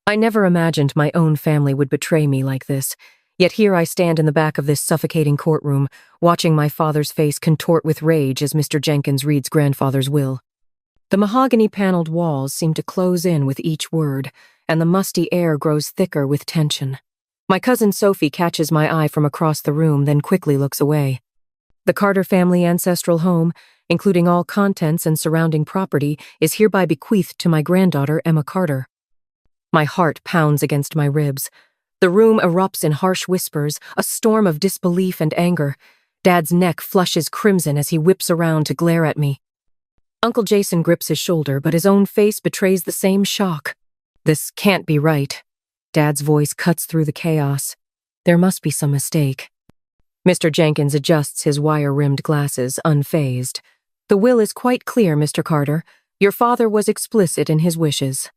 I never imagined my own family would betray me like this, yet here I stand in the back of this suffocating courtroom, watching my father's face contort with rage as Mr. Jenkins reads grandfather's will. The mahogany-paneled walls seem to close in with each word, and the musty air grows thicker with tension. My cousin Sophie catches my eye from across the room, then quickly looks away. The Carter family ancestral home, including all contents and surrounding property, is hereby bequeathed to my granddaughter, Emma Carter. My heart pounds against my ribs. The room erupts in harsh whispers, a storm of disbelief and anger. Dad's neck flushes crimson as he whips around to glare at me. Uncle Jason grips his shoulder, but his own face betrays the same shock. This can't be right. Dad's voice cuts through the chaos. There must be some mistake. Mr. Jenkins adjusts his wire-rimmed glasses, unfazed. The will is quite clear, Mr. Carter. Your father was explicit in his wishes.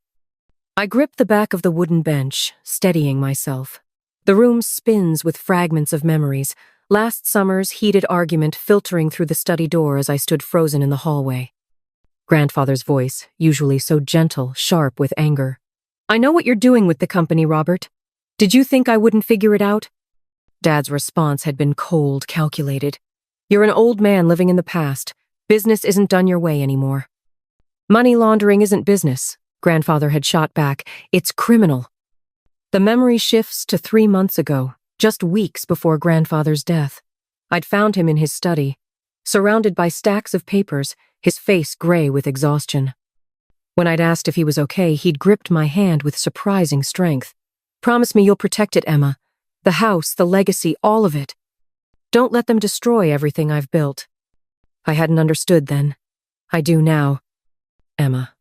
I grip the back of the wooden bench, steadying myself. The room spins with fragments of memories, last summer's heated argument filtering through the study door as I stood frozen in the hallway. Grandfather's voice, usually so gentle, sharp with anger. I know what you're doing with the company, Robert. Did you think I wouldn't figure it out? Dad's response had been cold, calculated. You're an old man living in the past. Business isn't done your way anymore. Money laundering isn't business, Grandfather had shot back. It's criminal. The memory shifts to 3 months ago, just weeks before Grandfather's death. I'd found him in his study, surrounded by stacks of papers, his face gray with exhaustion. When I'd asked if he was okay, he'd gripped my hand with surprising strength. Promise me you'll protect it, Emma. The house, the legacy, all of it. Don't let them destroy everything I've built. I hadn't understood then. I do now. Emma.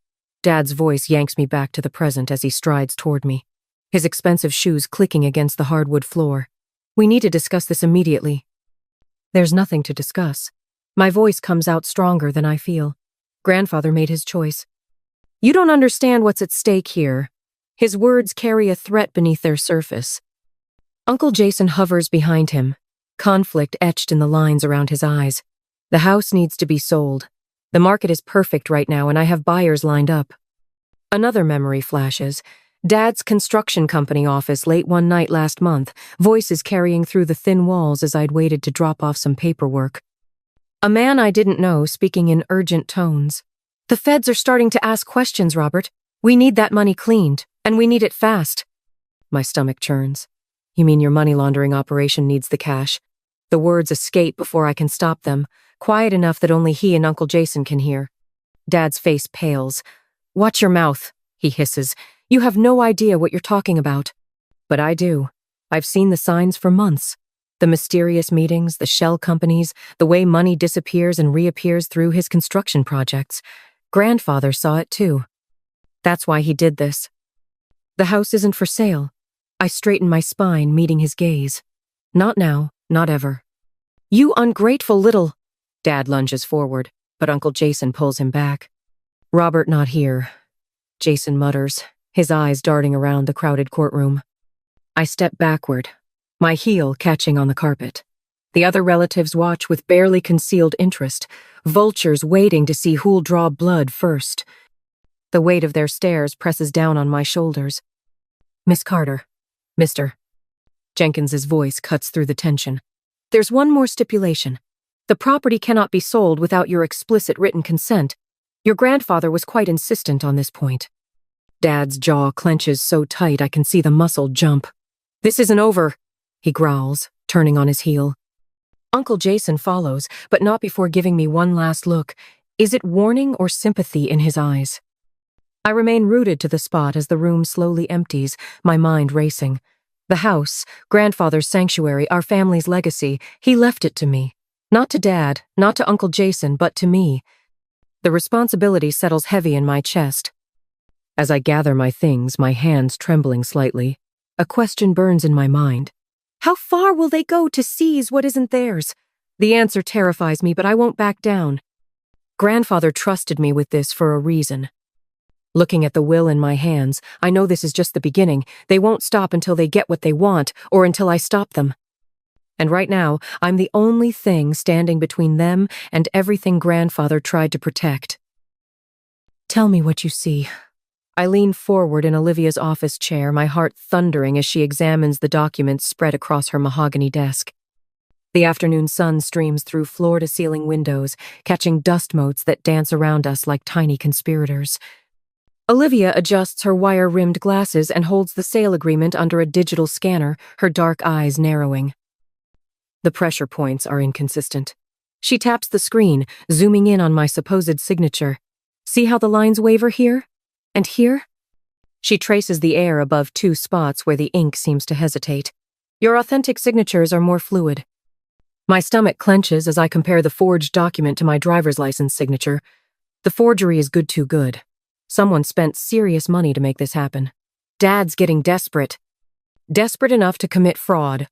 Dad's voice yanks me back to the present as he strides toward me, his expensive shoes clicking against the hardwood floor. We need to discuss this immediately. There's nothing to discuss. My voice comes out stronger than I feel. Grandfather made his choice. You don't understand what's at stake here. His words carry a threat beneath their surface. Uncle Jason hovers behind him, conflict etched in the lines around his eyes. The house needs to be sold. The market is perfect right now, and I have buyers lined up. Another memory flashes. Dad's construction company office late one night last month, voices carrying through the thin walls as I'd waited to drop off some paperwork. A man I didn't know speaking in urgent tones. The feds are starting to ask questions, Robert. We need that money cleaned, and we need it fast. My stomach churns. You mean your money laundering operation needs the cash? The words escape before I can stop them, quiet enough that only he and Uncle Jason can hear. Dad's face pales. Watch your mouth, he hisses. You have no idea what you're talking about. But I do. I've seen the signs for months. The mysterious meetings, the shell companies, the way money disappears and reappears through his construction projects. Grandfather saw it too. That's why he did this. The house isn't for sale. I straighten my spine, meeting his gaze. Not now, not ever. You ungrateful little... Dad lunges forward, but Uncle Jason pulls him back. Robert not here, Jason mutters, his eyes darting around the crowded courtroom. I step backward, my heel catching on the carpet. The other relatives watch with barely concealed interest, vultures waiting to see who'll draw blood first. The weight of their stares presses down on my shoulders. Miss Carter. Mr. Jenkins's voice cuts through the tension. There's one more stipulation. The property cannot be sold without your explicit written consent. Your grandfather was quite insistent on this point. Dad's jaw clenches so tight I can see the muscle jump. This isn't over, he growls, turning on his heel. Uncle Jason follows, but not before giving me one last look. Is it warning or sympathy in his eyes? I remain rooted to the spot as the room slowly empties, my mind racing. The house, grandfather's sanctuary, our family's legacy, he left it to me. Not to Dad, not to Uncle Jason, but to me. The responsibility settles heavy in my chest. As I gather my things, my hands trembling slightly, a question burns in my mind. How far will they go to seize what isn't theirs? The answer terrifies me, but I won't back down. Grandfather trusted me with this for a reason. Looking at the will in my hands, I know this is just the beginning. They won't stop until they get what they want, or until I stop them. And right now, I'm the only thing standing between them and everything Grandfather tried to protect. Tell me what you see. I lean forward in Olivia's office chair, my heart thundering as she examines the documents spread across her mahogany desk. The afternoon sun streams through floor-to-ceiling windows, catching dust motes that dance around us like tiny conspirators. Olivia adjusts her wire-rimmed glasses and holds the sale agreement under a digital scanner, her dark eyes narrowing. The pressure points are inconsistent. She taps the screen, zooming in on my supposed signature. See how the lines waver here? And here? She traces the air above two spots where the ink seems to hesitate. Your authentic signatures are more fluid. My stomach clenches as I compare the forged document to my driver's license signature. The forgery is good too good. Someone spent serious money to make this happen. Dad's getting desperate. Desperate enough to commit fraud.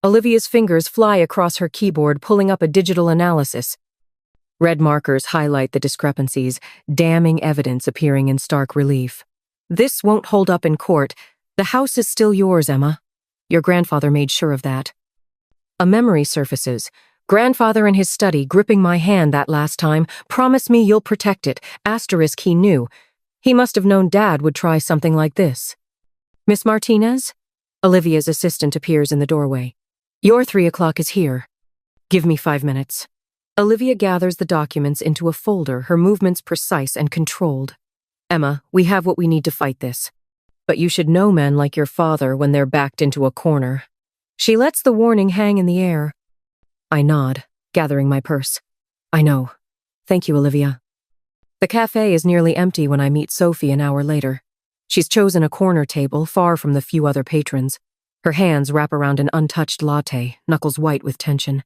Olivia's fingers fly across her keyboard, pulling up a digital analysis. Red markers highlight the discrepancies, damning evidence appearing in stark relief. This won't hold up in court. The house is still yours, Emma. Your grandfather made sure of that. A memory surfaces. Grandfather in his study, gripping my hand that last time. Promise me you'll protect it. Asterisk he knew. He must have known Dad would try something like this. Miss Martinez? Olivia's assistant appears in the doorway. Your 3 o'clock is here. Give me 5 minutes. Olivia gathers the documents into a folder, her movements precise and controlled. Emma, we have what we need to fight this. But you should know men like your father when they're backed into a corner. She lets the warning hang in the air. I nod, gathering my purse. I know. Thank you, Olivia. The cafe is nearly empty when I meet Sophie an hour later. She's chosen a corner table, far from the few other patrons. Her hands wrap around an untouched latte, knuckles white with tension.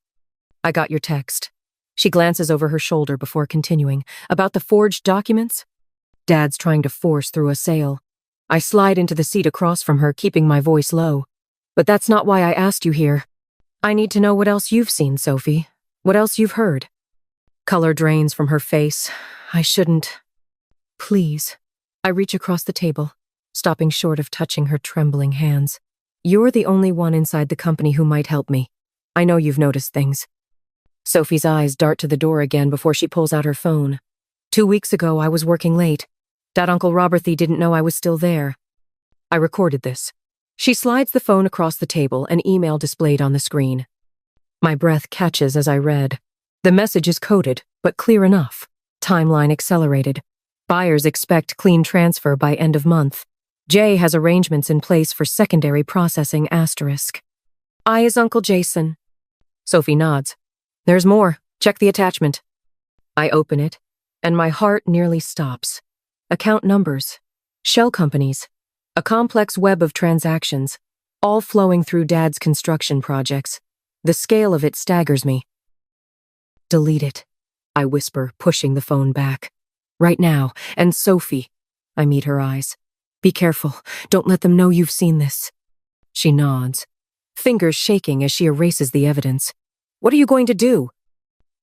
I got your text. She glances over her shoulder before continuing. About the forged documents? Dad's trying to force through a sale. I slide into the seat across from her, keeping my voice low. But that's not why I asked you here. I need to know what else you've seen, Sophie. What else you've heard. Color drains from her face. I shouldn't. Please. I reach across the table, stopping short of touching her trembling hands. You're the only one inside the company who might help me. I know you've noticed things. Sophie's eyes dart to the door again before she pulls out her phone. 2 weeks ago, I was working late. That Uncle Roberthy didn't know I was still there. I recorded this. She slides the phone across the table, an email displayed on the screen. My breath catches as I read. The message is coded, but clear enough. Timeline accelerated. Buyers expect clean transfer by end of month. Jay has arrangements in place for secondary processing asterisk. I is Uncle Jason. Sophie nods. There's more. Check the attachment. I open it, and my heart nearly stops. Account numbers. Shell companies. A complex web of transactions, all flowing through Dad's construction projects. The scale of it staggers me. Delete it, I whisper, pushing the phone back. Right now, and Sophie. I meet her eyes. Be careful. Don't let them know you've seen this. She nods, fingers shaking as she erases the evidence. What are you going to do?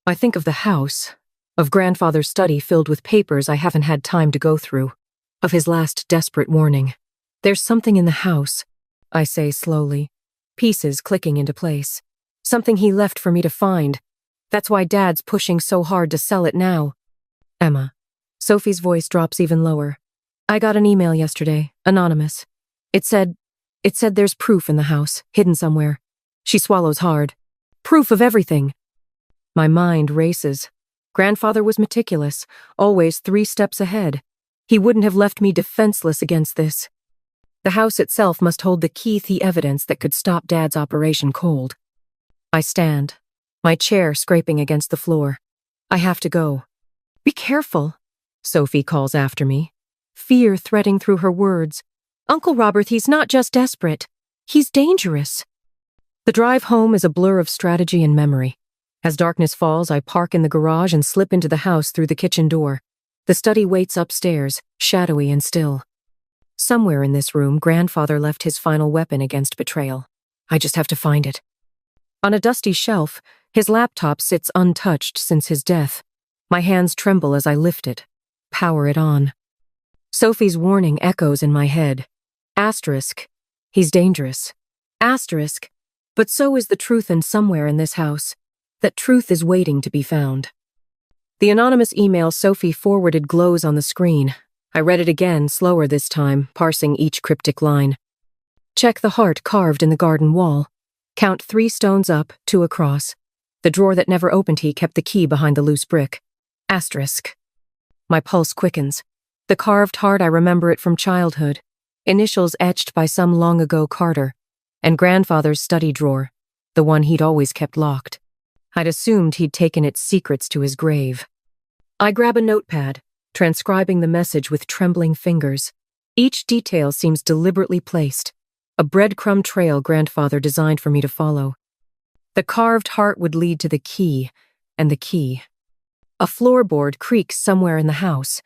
I think of the house, of Grandfather's study filled with papers I haven't had time to go through, of his last desperate warning. There's something in the house, I say slowly, pieces clicking into place. Something he left for me to find. That's why Dad's pushing so hard to sell it now. Emma. Sophie's voice drops even lower. I got an email yesterday, anonymous. It said there's proof in the house, hidden somewhere. She swallows hard. Proof of everything. My mind races. Grandfather was meticulous, always 3 steps ahead. He wouldn't have left me defenseless against this. The house itself must hold the key evidence that could stop Dad's operation cold. I stand, my chair scraping against the floor. I have to go. Be careful, Sophie calls after me, fear threading through her words. Uncle Robert, he's not just desperate. He's dangerous. The drive home is a blur of strategy and memory. As darkness falls, I park in the garage and slip into the house through the kitchen door. The study waits upstairs, shadowy and still. Somewhere in this room, Grandfather left his final weapon against betrayal. I just have to find it. On a dusty shelf, his laptop sits untouched since his death. My hands tremble as I lift it, power it on. Sophie's warning echoes in my head. Asterisk, he's dangerous. Asterisk, but so is the truth, and somewhere in this house, that truth is waiting to be found. The anonymous email Sophie forwarded glows on the screen. I read it again, slower this time, parsing each cryptic line. Check the heart carved in the garden wall. Count 3 stones up, 2 across. The drawer that never opened he kept the key behind the loose brick. Asterisk. My pulse quickens. The carved heart, I remember it from childhood. Initials etched by some long-ago Carter. And grandfather's study drawer, the one he'd always kept locked. I'd assumed he'd taken its secrets to his grave. I grab a notepad, transcribing the message with trembling fingers. Each detail seems deliberately placed. A breadcrumb trail grandfather designed for me to follow. The carved heart would lead to the key, and the key. A floorboard creaks somewhere in the house.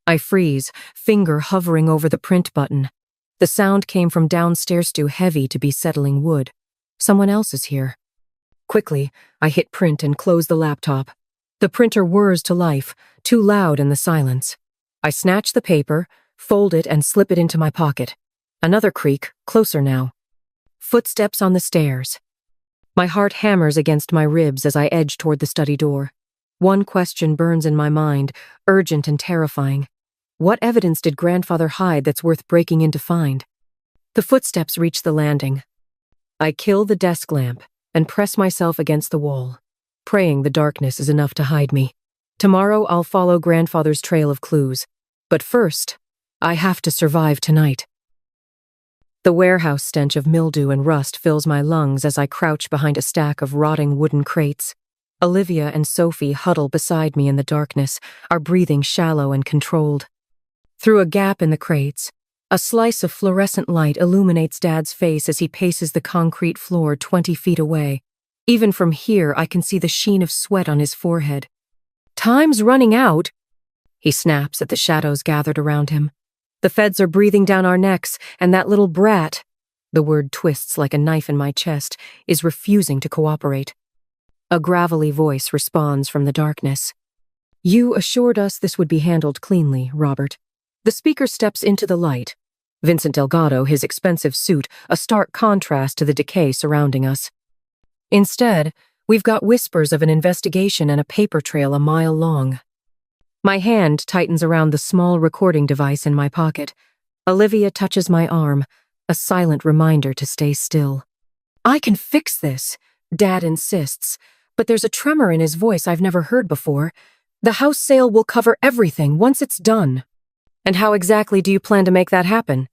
I freeze, finger hovering over the print button. The sound came from downstairs, too heavy to be settling wood. Someone else is here. Quickly, I hit print and close the laptop. The printer whirs to life, too loud in the silence. I snatch the paper, fold it, and slip it into my pocket. Another creak, closer now. Footsteps on the stairs. My heart hammers against my ribs as I edge toward the study door. One question burns in my mind, urgent and terrifying. What evidence did grandfather hide that's worth breaking in to find? The footsteps reach the landing. I kill the desk lamp and press myself against the wall, praying the darkness is enough to hide me. Tomorrow I'll follow grandfather's trail of clues. But first, I have to survive tonight. The warehouse stench of mildew and rust fills my lungs as I crouch behind a stack of rotting wooden crates. Olivia and Sophie huddle beside me in the darkness, our breathing shallow and controlled. Through a gap in the crates, a slice of fluorescent light illuminates Dad's face as he paces the concrete floor 20 feet away. Even from here, I can see the sheen of sweat on his forehead. "Time's running out," he snaps at the shadows gathered around him. "The feds are breathing down our necks, and that little brat," the word twists like a knife in my chest, "is refusing to cooperate." A gravelly voice responds from the darkness. "You assured us this would be handled cleanly, Robert." The speaker steps into the light. Vincent Delgado, his expensive suit, a stark contrast to the decay surrounding us. Instead, we've got whispers of an investigation and a paper trail a mile long. My hand tightens around the small recording device in my pocket. Olivia touches my arm, a silent reminder to stay still. "I can fix this," Dad insists, but there's a tremor in his voice I've never heard before. "The house sale will cover everything once it's done." "And how exactly do you plan to make that happen?"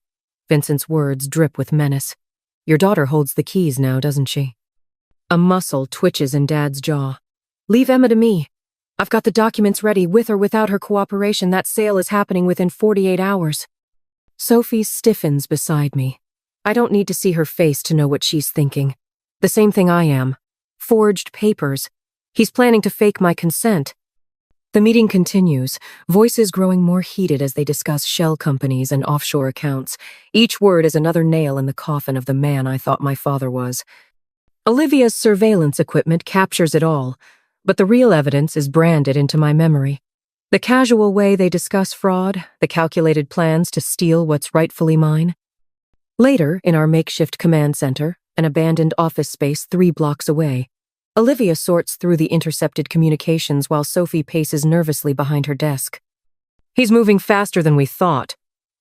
Vincent's words drip with menace. "Your daughter holds the keys now, doesn't she?" A muscle twitches in Dad's jaw. "Leave Emma to me. I've got the documents ready. With or without her cooperation, that sale is happening within 48 hours. Sophie stiffens beside me. I don't need to see her face to know what she's thinking. The same thing I am. Forged papers. He's planning to fake my consent. The meeting continues, voices growing more heated as they discuss shell companies and offshore accounts. Each word is another nail in the coffin of the man I thought my father was. Olivia's surveillance equipment captures it all, but the real evidence is branded into my memory. The casual way they discuss fraud, the calculated plans to steal what's rightfully mine. Later, in our makeshift command center, an abandoned office space 3 blocks away, Olivia sorts through the intercepted communications while Sophie paces nervously behind her desk. "He's moving faster than we thought,"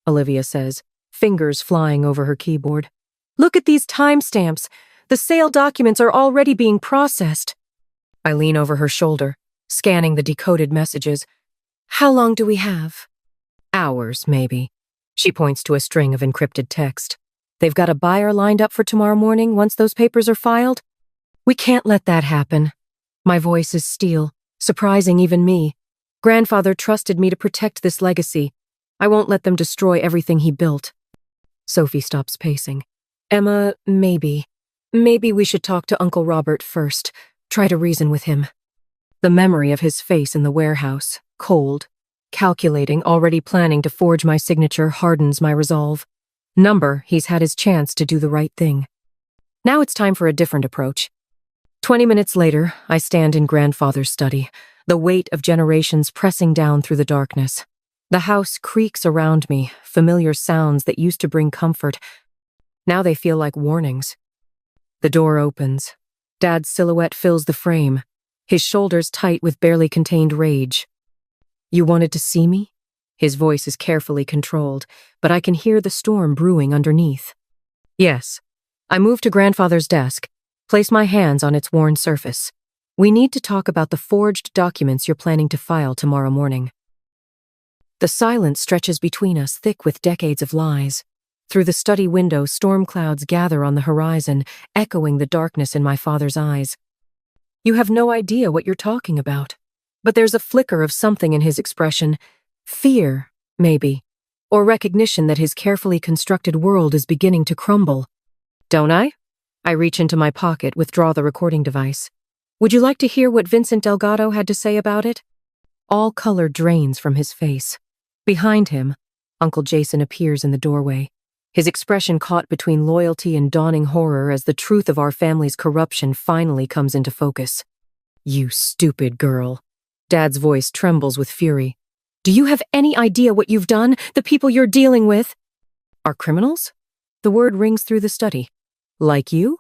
Olivia says, fingers flying over her keyboard. "Look at these timestamps. The sale documents are already being processed." I lean over her shoulder, scanning the decoded messages. "How long do we have?" "Hours, maybe." She points to a string of encrypted text. "They've got a buyer lined up for tomorrow morning once those papers are filed." "We can't let that happen." My voice is steel, surprising even me. Grandfather trusted me to protect this legacy. I won't let them destroy everything he built. Sophie stops pacing. "Emma, maybe we should talk to Uncle Robert first. Try to reason with him." The memory of his face in the warehouse, cold, calculating, already planning to forge my signature, hardens my resolve. He's had his chance to do the right thing. Now it's time for a different approach. 20 minutes later, I stand in grandfather's study, the weight of generations pressing down through the darkness. The house creaks around me, familiar sounds that used to bring comfort. Now they feel like warnings. The door opens. Dad's silhouette fills the frame, his shoulders tight with barely contained rage. "You wanted to see me?" His voice is carefully controlled, but I can hear the storm brewing underneath. Yes. I move to grandfather's desk, place my hands on its worn surface. We need to talk about the forged documents you're planning to file tomorrow morning. The silence stretches between us, thick with decades of lies. Through the study window, storm clouds gather on the horizon, echoing the darkness in my father's eyes. You have no idea what you're talking about. But there's a flicker of something in his expression. Fear, maybe. Or recognition that his carefully constructed world is beginning to crumble. Don't I? I reach into my pocket, withdraw the recording device. Would you like to hear what Vincent Delgado had to say about it? All color drains from his face. Behind him, Uncle Jason appears in the doorway, his expression caught between loyalty and dawning horror as the truth of our family's corruption finally comes into focus. You stupid girl. Dad's voice trembles with fury. Do you have any idea what you've done? The people you're dealing with are criminals? The word rings through the study. Like you?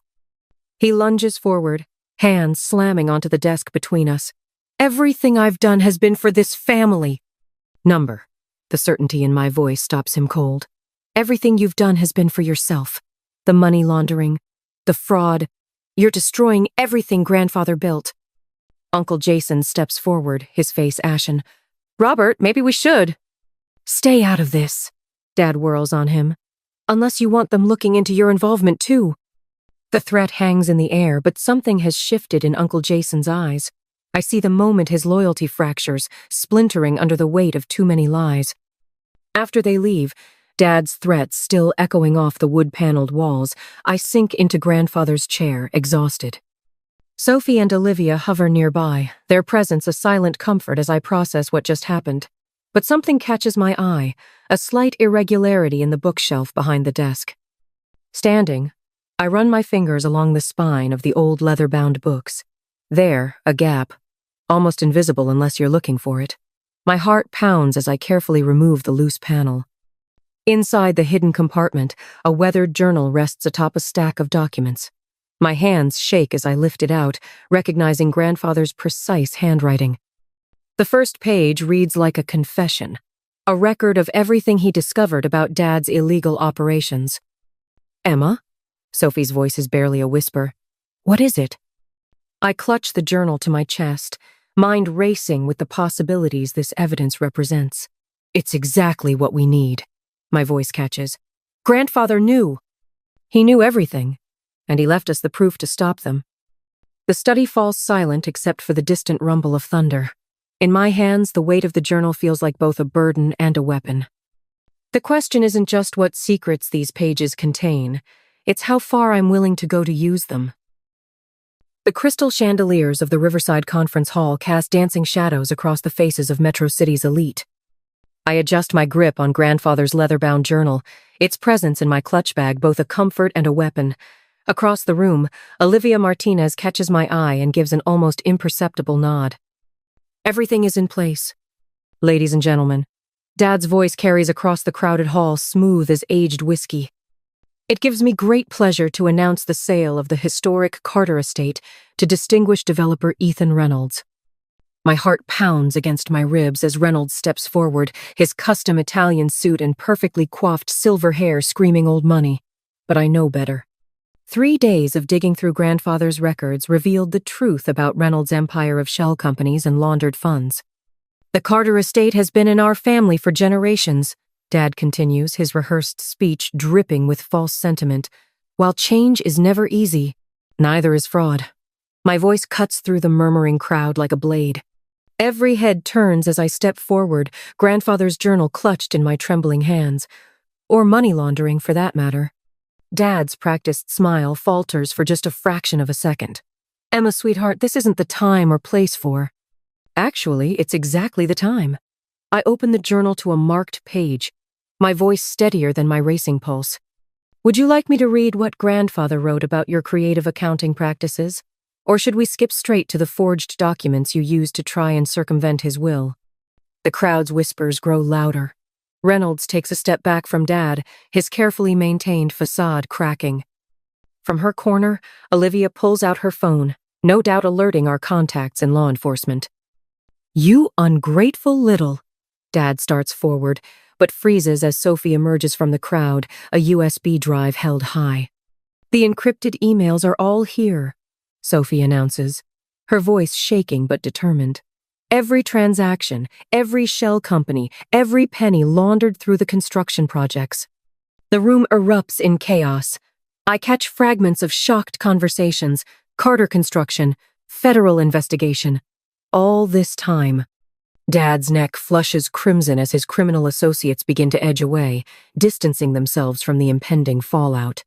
He lunges forward, hands slamming onto the desk between us. Everything I've done has been for this family. Number. The certainty in my voice stops him cold. Everything you've done has been for yourself. The money laundering, the fraud. You're destroying everything grandfather built. Uncle Jason steps forward, his face ashen. Robert, maybe we should. Stay out of this. Dad whirls on him. Unless you want them looking into your involvement too. The threat hangs in the air, but something has shifted in Uncle Jason's eyes. I see the moment his loyalty fractures, splintering under the weight of too many lies. After they leave, Dad's threats still echoing off the wood-paneled walls, I sink into grandfather's chair, exhausted. Sophie and Olivia hover nearby, their presence a silent comfort as I process what just happened. But something catches my eye, a slight irregularity in the bookshelf behind the desk. Standing, I run my fingers along the spine of the old leather-bound books. There, a gap, almost invisible unless you're looking for it. My heart pounds as I carefully remove the loose panel. Inside the hidden compartment, a weathered journal rests atop a stack of documents. My hands shake as I lift it out, recognizing grandfather's precise handwriting. The first page reads like a confession, a record of everything he discovered about Dad's illegal operations. Emma? Sophie's voice is barely a whisper. What is it? I clutch the journal to my chest, mind racing with the possibilities this evidence represents. It's exactly what we need. My voice catches. Grandfather knew. He knew everything, and he left us the proof to stop them. The study falls silent except for the distant rumble of thunder. In my hands, the weight of the journal feels like both a burden and a weapon. The question isn't just what secrets these pages contain, it's how far I'm willing to go to use them. The crystal chandeliers of the Riverside Conference Hall cast dancing shadows across the faces of Metro City's elite. I adjust my grip on grandfather's leather-bound journal, its presence in my clutch bag both a comfort and a weapon. Across the room, Olivia Martinez catches my eye and gives an almost imperceptible nod. Everything is in place. Ladies and gentlemen, Dad's voice carries across the crowded hall, smooth as aged whiskey. It gives me great pleasure to announce the sale of the historic Carter estate to distinguished developer Ethan Reynolds. My heart pounds against my ribs as Reynolds steps forward, his custom Italian suit and perfectly coiffed silver hair screaming old money. But I know better. 3 days of digging through grandfather's records revealed the truth about Reynolds' empire of shell companies and laundered funds. The Carter estate has been in our family for generations, Dad continues, his rehearsed speech dripping with false sentiment. While change is never easy, neither is fraud. My voice cuts through the murmuring crowd like a blade. Every head turns as I step forward, grandfather's journal clutched in my trembling hands. Or money laundering, for that matter. Dad's practiced smile falters for just a fraction of a second. Emma, sweetheart, this isn't the time or place for. Actually, it's exactly the time. I open the journal to a marked page, my voice steadier than my racing pulse. Would you like me to read what grandfather wrote about your creative accounting practices? Or should we skip straight to the forged documents you used to try and circumvent his will? The crowd's whispers grow louder. Reynolds takes a step back from Dad, his carefully maintained facade cracking. From her corner, Olivia pulls out her phone, no doubt alerting our contacts in law enforcement. You ungrateful little. Dad starts forward, but freezes as Sophie emerges from the crowd, a USB drive held high. "The encrypted emails are all here," Sophie announces, her voice shaking but determined. "Every transaction, every shell company, every penny laundered through the construction projects." The room erupts in chaos. I catch fragments of shocked conversations, Carter construction, federal investigation. All this time. Dad's neck flushes crimson as his criminal associates begin to edge away, distancing themselves from the impending fallout.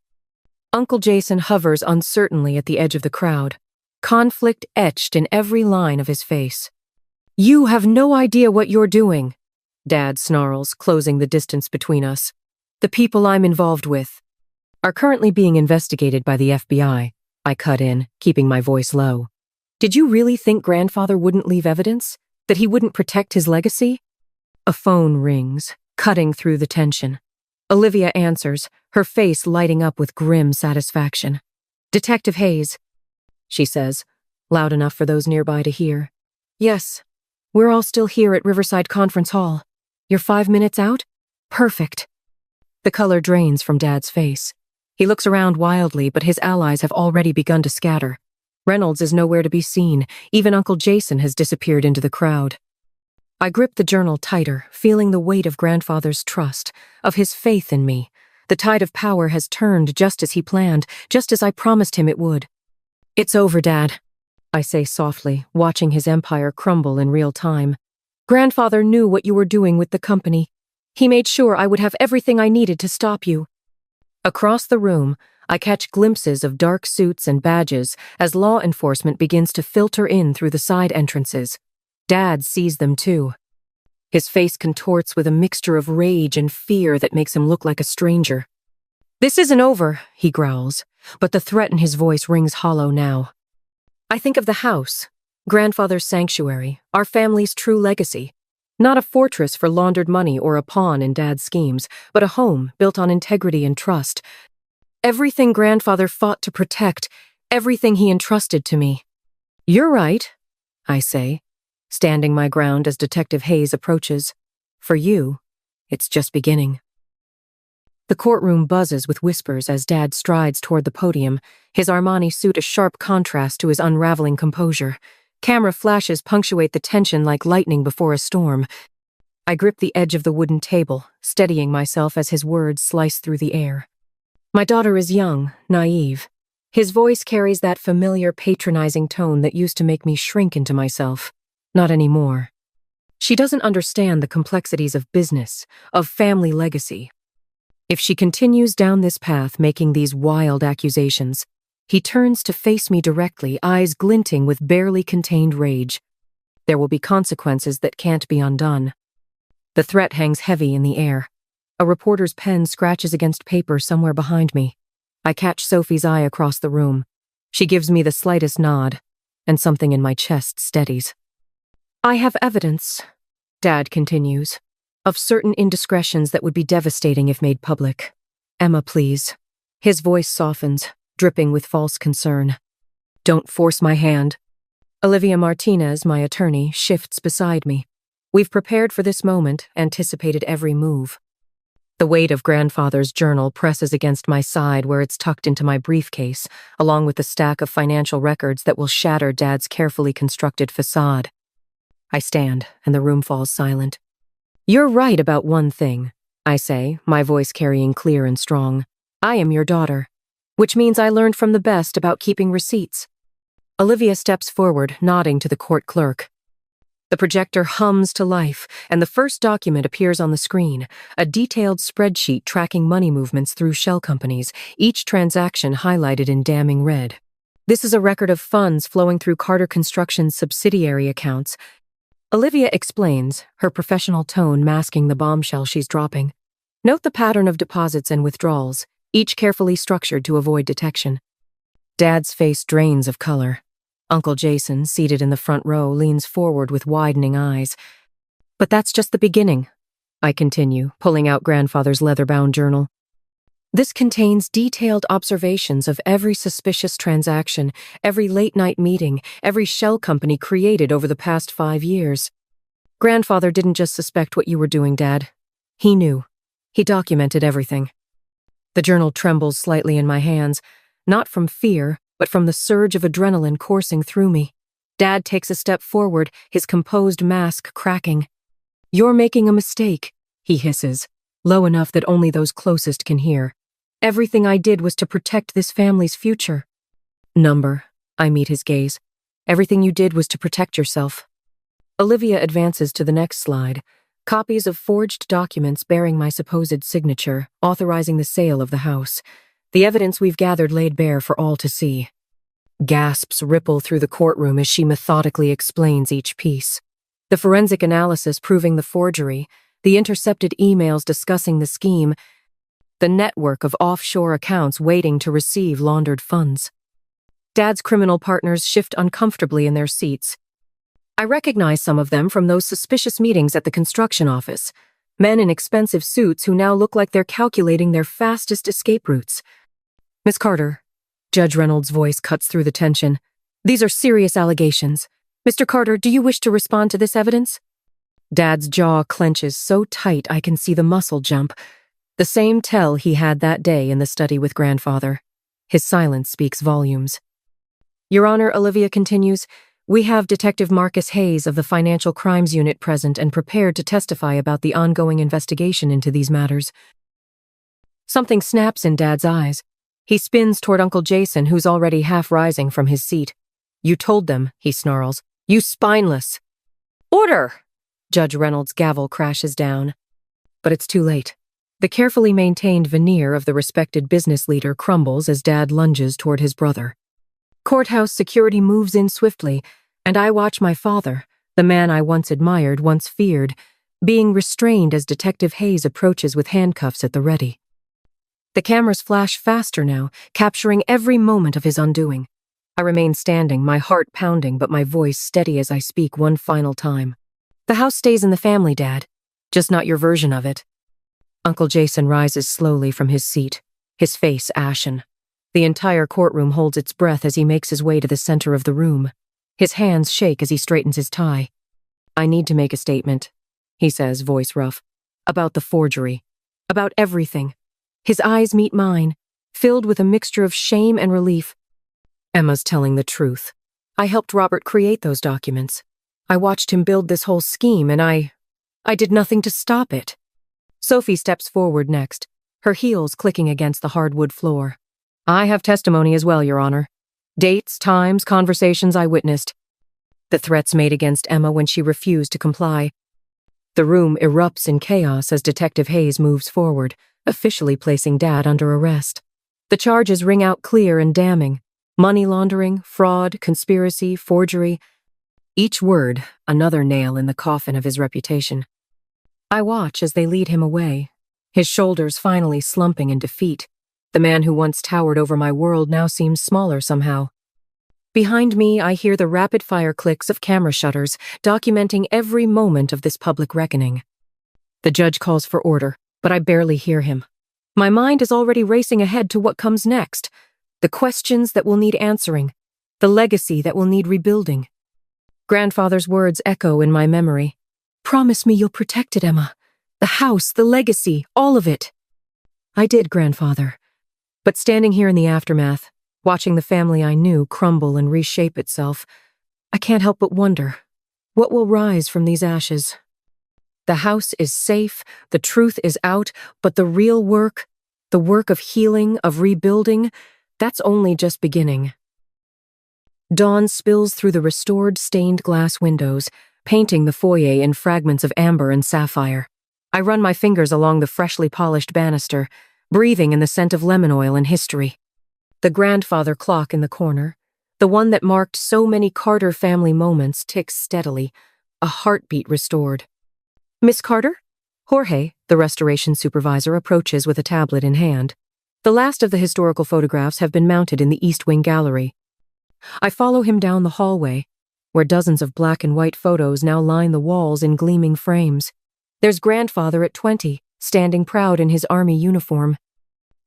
Uncle Jason hovers uncertainly at the edge of the crowd, conflict etched in every line of his face. "You have no idea what you're doing," Dad snarls, closing the distance between us. "The people I'm involved with are currently being investigated by the FBI, I cut in, keeping my voice low. "Did you really think Grandfather wouldn't leave evidence? That he wouldn't protect his legacy?" A phone rings, cutting through the tension. Olivia answers, her face lighting up with grim satisfaction. "Detective Hayes," she says, loud enough for those nearby to hear. "Yes, we're all still here at Riverside Conference Hall. You're 5 minutes out? Perfect." The color drains from Dad's face. He looks around wildly, but his allies have already begun to scatter. Reynolds is nowhere to be seen. Even Uncle Jason has disappeared into the crowd. I grip the journal tighter, feeling the weight of Grandfather's trust, of his faith in me. The tide of power has turned just as he planned, just as I promised him it would. "It's over, Dad," I say softly, watching his empire crumble in real time. "Grandfather knew what you were doing with the company. He made sure I would have everything I needed to stop you." Across the room, I catch glimpses of dark suits and badges as law enforcement begins to filter in through the side entrances. Dad sees them too. His face contorts with a mixture of rage and fear that makes him look like a stranger. "This isn't over," he growls, but the threat in his voice rings hollow now. I think of the house, Grandfather's sanctuary, our family's true legacy. Not a fortress for laundered money or a pawn in Dad's schemes, but a home built on integrity and trust. Everything Grandfather fought to protect, everything he entrusted to me. "You're right," I say, standing my ground as Detective Hayes approaches. "For you, it's just beginning." The courtroom buzzes with whispers as Dad strides toward the podium, his Armani suit a sharp contrast to his unraveling composure. Camera flashes punctuate the tension like lightning before a storm. I grip the edge of the wooden table, steadying myself as his words slice through the air. My daughter is young, naive. His voice carries that familiar, patronizing tone that used to make me shrink into myself. Not anymore. She doesn't understand the complexities of business, of family legacy. If she continues down this path making these wild accusations, he turns to face me directly, eyes glinting with barely contained rage. There will be consequences that can't be undone. The threat hangs heavy in the air. A reporter's pen scratches against paper somewhere behind me. I catch Sophie's eye across the room. She gives me the slightest nod, and something in my chest steadies. "I have evidence," Dad continues, "of certain indiscretions that would be devastating if made public. Emma, please." His voice softens, dripping with false concern. "Don't force my hand." Olivia Martinez, my attorney, shifts beside me. We've prepared for this moment, anticipated every move. The weight of Grandfather's journal presses against my side where it's tucked into my briefcase, along with the stack of financial records that will shatter Dad's carefully constructed facade. I stand, and the room falls silent. "You're right about one thing," I say, my voice carrying clear and strong. "I am your daughter, which means I learned from the best about keeping receipts." Olivia steps forward, nodding to the court clerk. The projector hums to life, and the first document appears on the screen, a detailed spreadsheet tracking money movements through shell companies, each transaction highlighted in damning red. This is a record of funds flowing through Carter Construction's subsidiary accounts. Olivia explains, her professional tone masking the bombshell she's dropping. Note the pattern of deposits and withdrawals, each carefully structured to avoid detection. Dad's face drains of color. Uncle Jason, seated in the front row, leans forward with widening eyes. "But that's just the beginning," I continue, pulling out Grandfather's leather-bound journal. "This contains detailed observations of every suspicious transaction, every late-night meeting, every shell company created over the past 5 years. Grandfather didn't just suspect what you were doing, Dad. He knew. He documented everything. The journal trembles slightly in my hands, not from fear, but from the surge of adrenaline coursing through me. Dad takes a step forward, his composed mask cracking. "You're making a mistake," he hisses, low enough that only those closest can hear. "Everything I did was to protect this family's future." "Number," I meet his gaze. "Everything you did was to protect yourself." Olivia advances to the next slide. Copies of forged documents bearing my supposed signature, authorizing the sale of the house. The evidence we've gathered laid bare for all to see. Gasps ripple through the courtroom as she methodically explains each piece. The forensic analysis proving the forgery, the intercepted emails discussing the scheme, the network of offshore accounts waiting to receive laundered funds. Dad's criminal partners shift uncomfortably in their seats. I recognize some of them from those suspicious meetings at the construction office. Men in expensive suits who now look like they're calculating their fastest escape routes. "Miss Carter," Judge Reynolds' voice cuts through the tension. "These are serious allegations. Mr. Carter, do you wish to respond to this evidence?" Dad's jaw clenches so tight I can see the muscle jump. The same tell he had that day in the study with Grandfather. His silence speaks volumes. "Your Honor," Olivia continues, "we have Detective Marcus Hayes of the Financial Crimes Unit present and prepared to testify about the ongoing investigation into these matters." Something snaps in Dad's eyes. He spins toward Uncle Jason, who's already half rising from his seat. "You told them," he snarls. "You spineless." "Order!" Judge Reynolds' gavel crashes down. But it's too late. The carefully maintained veneer of the respected business leader crumbles as Dad lunges toward his brother. Courthouse security moves in swiftly, and I watch my father, the man I once admired, once feared, being restrained as Detective Hayes approaches with handcuffs at the ready. The cameras flash faster now, capturing every moment of his undoing. I remain standing, my heart pounding, but my voice steady as I speak one final time. "The house stays in the family, Dad. Just not your version of it." Uncle Jason rises slowly from his seat, his face ashen. The entire courtroom holds its breath as he makes his way to the center of the room. His hands shake as he straightens his tie. "I need to make a statement," he says, voice rough, "about the forgery, about everything." His eyes meet mine, filled with a mixture of shame and relief. "Emma's telling the truth. I helped Robert create those documents. I watched him build this whole scheme, and I did nothing to stop it." Sophie steps forward next, her heels clicking against the hardwood floor. "I have testimony as well, Your Honor. Dates, times, conversations I witnessed. The threats made against Emma when she refused to comply." The room erupts in chaos as Detective Hayes moves forward, officially placing Dad under arrest. The charges ring out clear and damning. Money laundering, fraud, conspiracy, forgery. Each word, another nail in the coffin of his reputation. I watch as they lead him away, his shoulders finally slumping in defeat. The man who once towered over my world now seems smaller somehow. Behind me, I hear the rapid-fire clicks of camera shutters, documenting every moment of this public reckoning. The judge calls for order, but I barely hear him. My mind is already racing ahead to what comes next. The questions that will need answering. The legacy that will need rebuilding. Grandfather's words echo in my memory. "Promise me you'll protect it, Emma. The house, the legacy, all of it." I did, Grandfather. But standing here in the aftermath, watching the family I knew crumble and reshape itself, I can't help but wonder, what will rise from these ashes? The house is safe, the truth is out, but the real work, the work of healing, of rebuilding, that's only just beginning. Dawn spills through the restored stained glass windows, painting the foyer in fragments of amber and sapphire. I run my fingers along the freshly polished banister, breathing in the scent of lemon oil and history. The grandfather clock in the corner, the one that marked so many Carter family moments, ticks steadily, a heartbeat restored. "Miss Carter?" Jorge, the restoration supervisor, approaches with a tablet in hand. The last of the historical photographs have been mounted in the East Wing gallery. I follow him down the hallway, where dozens of black and white photos now line the walls in gleaming frames. There's Grandfather at 20, standing proud in his army uniform.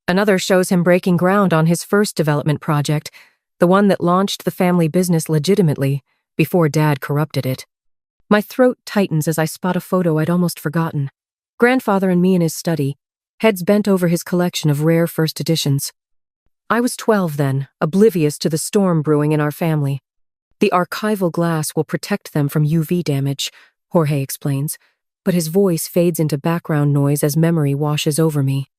Another shows him breaking ground on his first development project, the one that launched the family business legitimately, before Dad corrupted it. My throat tightens as I spot a photo I'd almost forgotten. Grandfather and me in his study, heads bent over his collection of rare first editions. I was 12 then, oblivious to the storm brewing in our family. The archival glass will protect them from UV damage, Jorge explains, but his voice fades into background noise as memory washes over me.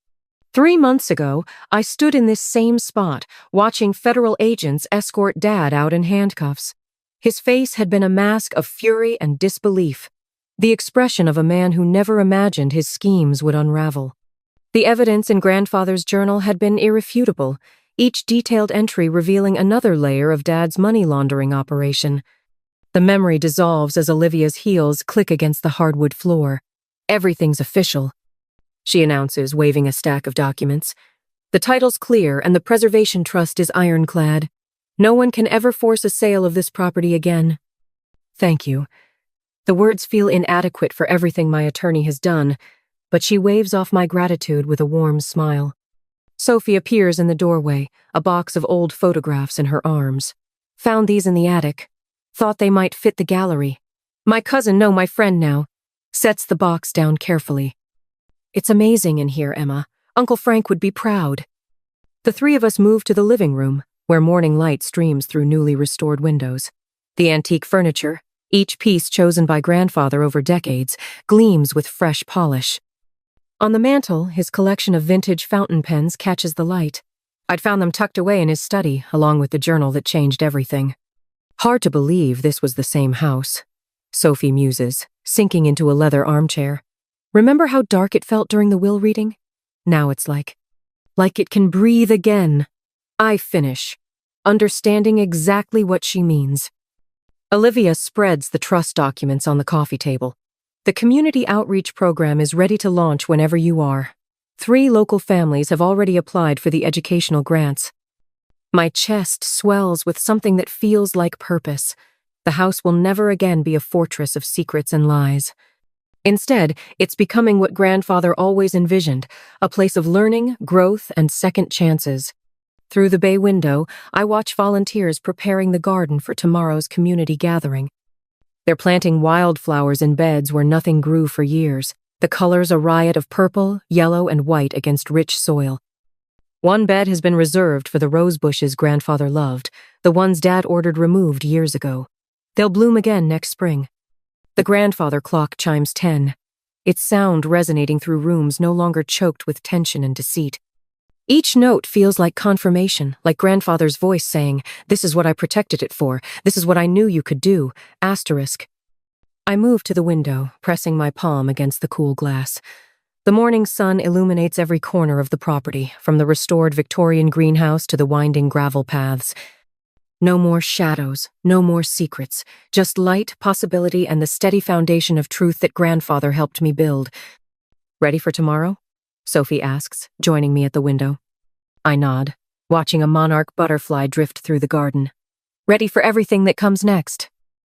3 months ago, I stood in this same spot, watching federal agents escort Dad out in handcuffs. His face had been a mask of fury and disbelief, the expression of a man who never imagined his schemes would unravel. The evidence in Grandfather's journal had been irrefutable, each detailed entry revealing another layer of Dad's money laundering operation. The memory dissolves as Olivia's heels click against the hardwood floor. Everything's official, she announces, waving a stack of documents. The title's clear and the preservation trust is ironclad. No one can ever force a sale of this property again. Thank you. The words feel inadequate for everything my attorney has done, but she waves off my gratitude with a warm smile. Sophie appears in the doorway, a box of old photographs in her arms. Found these in the attic. Thought they might fit the gallery. My cousin, no, my friend now, sets the box down carefully. It's amazing in here, Emma. Uncle Frank would be proud. The three of us move to the living room, where morning light streams through newly restored windows. The antique furniture, each piece chosen by Grandfather over decades, gleams with fresh polish. On the mantel, his collection of vintage fountain pens catches the light. I'd found them tucked away in his study, along with the journal that changed everything. Hard to believe this was the same house, Sophie muses, sinking into a leather armchair. Remember how dark it felt during the will reading? Now it's like it can breathe again. I finish, understanding exactly what she means. Olivia spreads the trust documents on the coffee table. The community outreach program is ready to launch whenever you are. 3 local families have already applied for the educational grants. My chest swells with something that feels like purpose. The house will never again be a fortress of secrets and lies. Instead, it's becoming what Grandfather always envisioned, a place of learning, growth, and second chances. Through the bay window, I watch volunteers preparing the garden for tomorrow's community gathering. They're planting wildflowers in beds where nothing grew for years, the colors a riot of purple, yellow, and white against rich soil. One bed has been reserved for the rose bushes Grandfather loved, the ones Dad ordered removed years ago. They'll bloom again next spring. The Grandfather clock chimes 10, its sound resonating through rooms no longer choked with tension and deceit. Each note feels like confirmation, like Grandfather's voice saying, "This is what I protected it for. This is what I knew you could do." Asterisk. I move to the window, pressing my palm against the cool glass. The morning sun illuminates every corner of the property, from the restored Victorian greenhouse to the winding gravel paths. No more shadows, no more secrets, just light, possibility, and the steady foundation of truth that Grandfather helped me build. Ready for tomorrow? Sophie asks, joining me at the window. I nod, watching a monarch butterfly drift through the garden. Ready for everything that comes next.